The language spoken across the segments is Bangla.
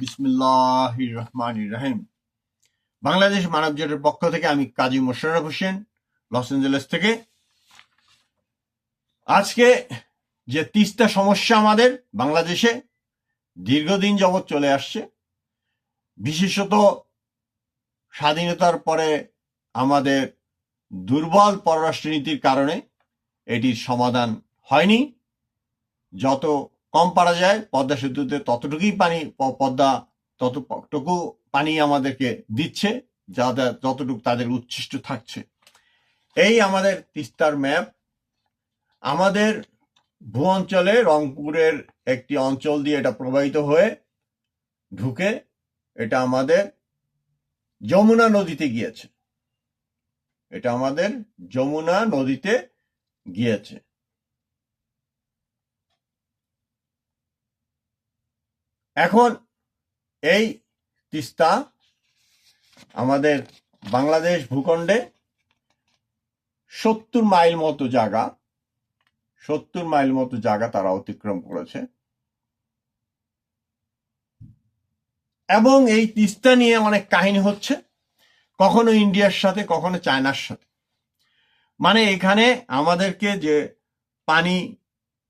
বিসমিল্লাহির রহমানির রহিম। বাংলাদেশ মানব জোটের পক্ষ থেকে আমি কাজী মোশাররফ হোসেন, লস অ্যাঞ্জেলেস থেকে। আজকে যে তিস্তা সমস্যা আমাদের বাংলাদেশে দীর্ঘদিন যাবৎ চলে আসছে, বিশেষত স্বাধীনতার পরে আমাদের দুর্বল পররাষ্ট্রনীতির কারণে এটির সমাধান হয়নি। যত কম পারা যায় পদ্মা সেতুতে ততটুকুই পানি, পদ্মা ততটুকু পানি আমাদেরকে দিচ্ছে যতটুকু তাদের উচ্ছিষ্ট থাকছে। এই আমাদের তিস্তার ম্যাপ। আমাদের ভূ অঞ্চলে রংপুরের একটি অঞ্চল দিয়ে এটা প্রবাহিত হয়ে ঢুকে এটা আমাদের যমুনা নদীতে গিয়েছে। এটা আমাদের যমুনা নদীতে গিয়েছে। এখন এই তিস্তা আমাদের বাংলাদেশ ভূখণ্ডে 70 মাইল মতো জায়গা তারা অতিক্রম করেছে। এবং এই তিস্তা নিয়ে অনেক কাহিনী হচ্ছে, কখনো ইন্ডিয়ার সাথে, কখনো চায়নার সাথে। মানে এখানে আমাদেরকে যে পানি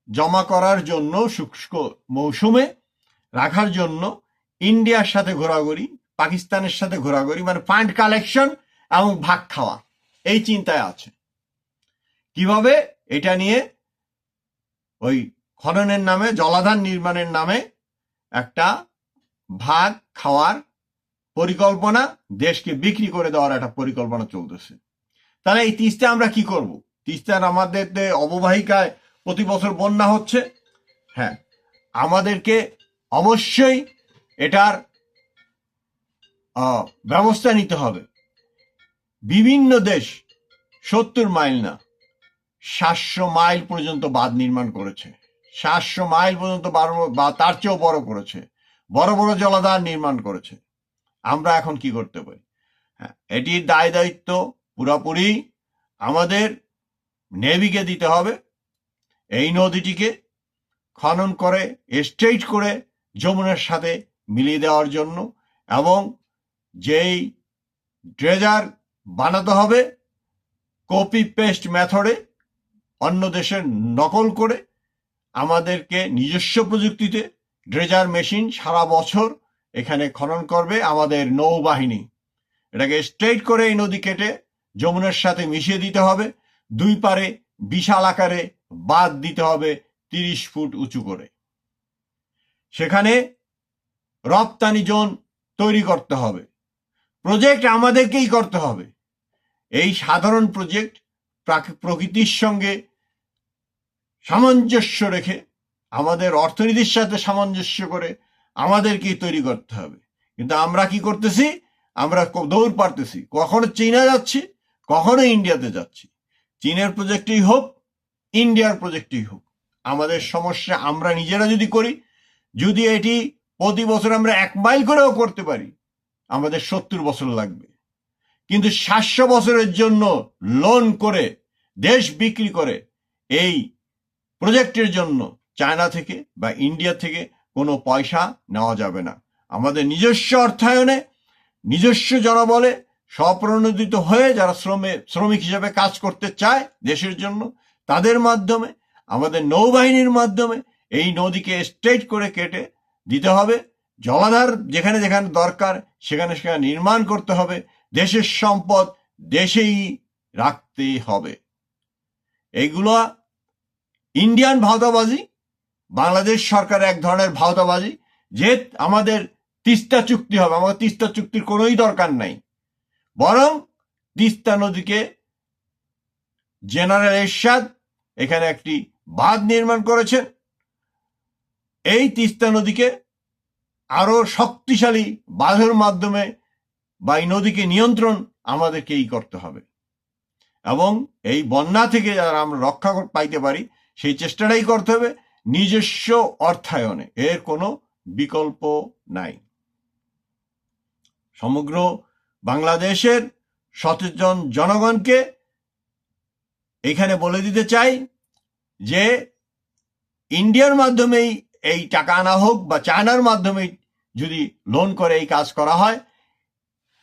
জমা করার জন্য শুষ্ক মৌসুমে রাখার জন্য ইন্ডিয়ার সাথে ঘোরাঘুরি, পাকিস্তানের সাথে ঘোরাঘুরি, মানে ফান্ড কালেকশন এবং ভাগ খাওয়া, এই চিন্তায় আছে। কিভাবে এটা নিয়ে ওই খননের নামে, জলাধার নির্মাণের নামে একটা ভাগ খাওয়ার পরিকল্পনা, দেশকে বিক্রি করে দেওয়ার একটা পরিকল্পনা চলতেছে। তাহলে এই তিস্তা আমরা কি করব? তিস্তার আমাদের অববাহিকায় প্রতি বছর বন্যা হচ্ছে। হ্যাঁ, আমাদেরকে অবশ্যই এটার ব্যবস্থা নিতে হবে। বিভিন্ন দেশ 70 মাইল না, 700 মাইল পর্যন্ত বাঁধ নির্মাণ করেছে। 700 মাইল পর্যন্ত বা তার চেয়েও বড় করেছে, বড় বড় জলাধার নির্মাণ করেছে। আমরা এখন কি করতে পারি? হ্যাঁ, এটির দায় দায়িত্ব পুরোপুরি আমাদের নেভিকে দিতে হবে। এই নদীটিকে খনন করে স্ট্রেইট করে যমুনার সাথে মিলিয়ে দেওয়ার জন্য, এবং যেই ড্রেজার বানাতে হবে কপি পেস্ট মেথডে, অন্য দেশের নকল করে, আমাদেরকে নিজস্ব প্রযুক্তিতে ড্রেজার মেশিন সারা বছর এখানে খনন করবে আমাদের নৌবাহিনী। এটাকে স্ট্রেইট করে এই নদী কেটে যমুনার সাথে মিশিয়ে দিতে হবে। দুই পারে বিশাল আকারে বাঁধ দিতে হবে 30 ফুট উঁচু করে। সেখানে রপ্তানি জোন তৈরি করতে হবে। প্রজেক্ট আমাদেরকেই করতে হবে। এই সাধারণ প্রজেক্ট প্রকৃতির সঙ্গে সামঞ্জস্য রেখে, আমাদের অর্থনীতির সাথে সামঞ্জস্য করে আমাদেরকেই তৈরি করতে হবে। কিন্তু আমরা কি করতেছি? আমরা দৌড় পারতেছি, কখনো চীনা যাচ্ছি, কখনো ইন্ডিয়াতে যাচ্ছি। চীনের প্রজেক্টই হোক, ইন্ডিয়ার প্রজেক্টই হোক, আমাদের সমস্যা আমরা নিজেরা যদি করি, যদি এটি প্রতি বছর আমরা 1 মাইল করেও করতে পারি, আমাদের 70 বছর লাগবে। কিন্তু 700 বছরের জন্য লোন করে, দেশ বিক্রি করে এই প্রজেক্টের জন্য চায়না থেকে বা ইন্ডিয়া থেকে কোনো পয়সা নেওয়া যাবে না। আমাদের নিজস্ব অর্থায়নে, নিজস্ব জনবলে স্বপ্রণোদিত হয়ে যারা শ্রমিক হিসেবে কাজ করতে চায় দেশের জন্য, তাদের মাধ্যমে, আমাদের নৌবাহিনীর মাধ্যমে এই নদীকে স্ট্রেইট করে কেটে দিতে হবে। জলাধার যেখানে যেখানে দরকার সেখানে সেখানে নির্মাণ করতে হবে। দেশের সম্পদ দেশেই রাখতে হবে। এইগুলো ইন্ডিয়ান ভাওতাবাজি, বাংলাদেশ সরকার এক ধরনের ভাওতাবাজি, যে আমাদের তিস্তা চুক্তি হবে। আমাদের তিস্তা চুক্তির কোনোই দরকার নাই, বরং তিস্তা নদীকে জেনারেল এরশাদ এখানে একটি বাঁধ নির্মাণ করেছেন। এই তিস্তা নদীকে আরো শক্তিশালী বাঁধের মাধ্যমে বা এই নদীকে নিয়ন্ত্রণ আমাদেরকেই করতে হবে, এবং এই বন্যা থেকে যারা আমরা রক্ষা পাইতে পারি সেই চেষ্টাটাই করতে হবে নিজস্ব অর্থায়নে। এর কোনো বিকল্প নাই। সমগ্র বাংলাদেশের সচেতন জনগণকে এখানে বলে দিতে চাই যে ইন্ডিয়ার মাধ্যমেই এই টাকা আনা হোক বা চায়নার মাধ্যমে যদি লোন করে এই কাজ করা হয়,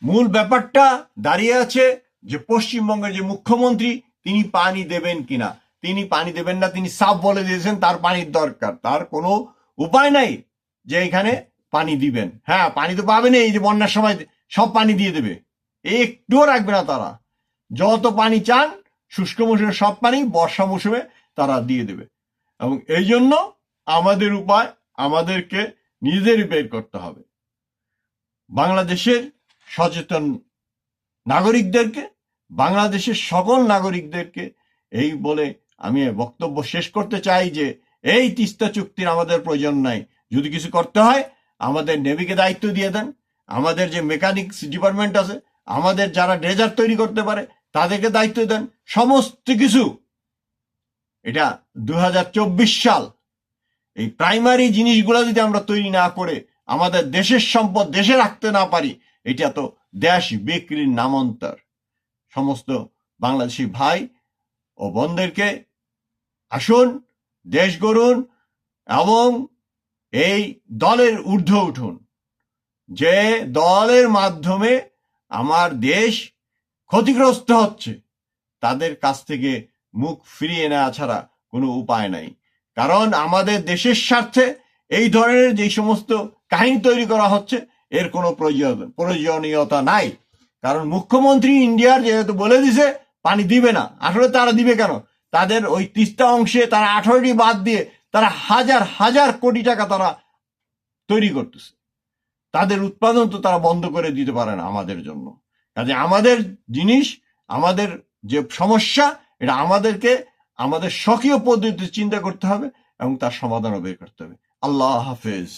মূল ব্যাপারটা দাঁড়িয়ে আছে যে পশ্চিমবঙ্গের যে মুখ্যমন্ত্রী তিনি পানি দেবেন কিনা। তিনি পানি দেবেন না, তিনি সাফ বলে দিয়েছেন তার পানির দরকার, তার কোনো উপায় নাই যে এখানে পানি দিবেন। হ্যাঁ, পানি তো পাবেন, এই যে বন্যার সময় সব পানি দিয়ে দেবে, একটুও রাখবে না তারা। যত পানি চান শুষ্ক মৌসুমে সব পানি বর্ষা মৌসুমে তারা দিয়ে দেবে। এবং এই জন্য আমাদের উপায়, আমাদেরকে নিজেদেরই বের করতে হবে। বাংলাদেশের সচেতন নাগরিকদেরকে, বাংলাদেশের সকল নাগরিকদেরকে এই বলে আমি বক্তব্য শেষ করতে চাই যে এই তিস্তা চুক্তির আমাদের প্রয়োজন নাই। যদি কিছু করতে হয় আমাদের নেভিকে দায়িত্ব দিয়ে দেন, আমাদের যে মেকানিক্স ডিপার্টমেন্ট আছে, আমাদের যারা ড্রেজার তৈরি করতে পারে তাদেরকে দায়িত্ব দেন। সমস্ত কিছু, এটা 2024 সাল, এই প্রাইমারি জিনিসগুলো যদি আমরা তৈরি না করে আমাদের দেশের সম্পদ দেশে রাখতে না পারি, এটা তো দেশ বিক্রির নামান্তর। সমস্ত বাংলাদেশি ভাই ও বোনদেরকে আসুন, দেশ গড়ুন এবং এই দলের ঊর্ধ্বে উঠুন, যে দলের মাধ্যমে আমার দেশ ক্ষতিগ্রস্ত হচ্ছে তাদের কাছ থেকে মুখ ফিরিয়ে নেওয়া ছাড়া কোনো উপায় নাই। কারণ আমাদের দেশের স্বার্থে এই ধরনের যে সমস্ত কাহিনী তৈরি করা হচ্ছে এর কোনো প্রয়োজনীয়তা নাই। কারণ মুখ্যমন্ত্রী ইন্ডিয়ার যেহেতু বলে দিছে পানি দিবে না, আসলে তারা দিবে কেন? তাদের ওই তিস্তা অংশে তারা 18টি বাদ দিয়ে তারা হাজার হাজার কোটি টাকা তারা তৈরি করতেছে, তাদের উৎপাদন তো তারা বন্ধ করে দিতে পারে না আমাদের জন্য। কাজে আমাদের জিনিস, আমাদের যে সমস্যা, এটা আমাদেরকে আমাদের স্বকীয় পদ্ধতিতে চিন্তা করতে হবে এবং তার সমাধানও বের করতে হবে। আল্লাহ হাফেজ।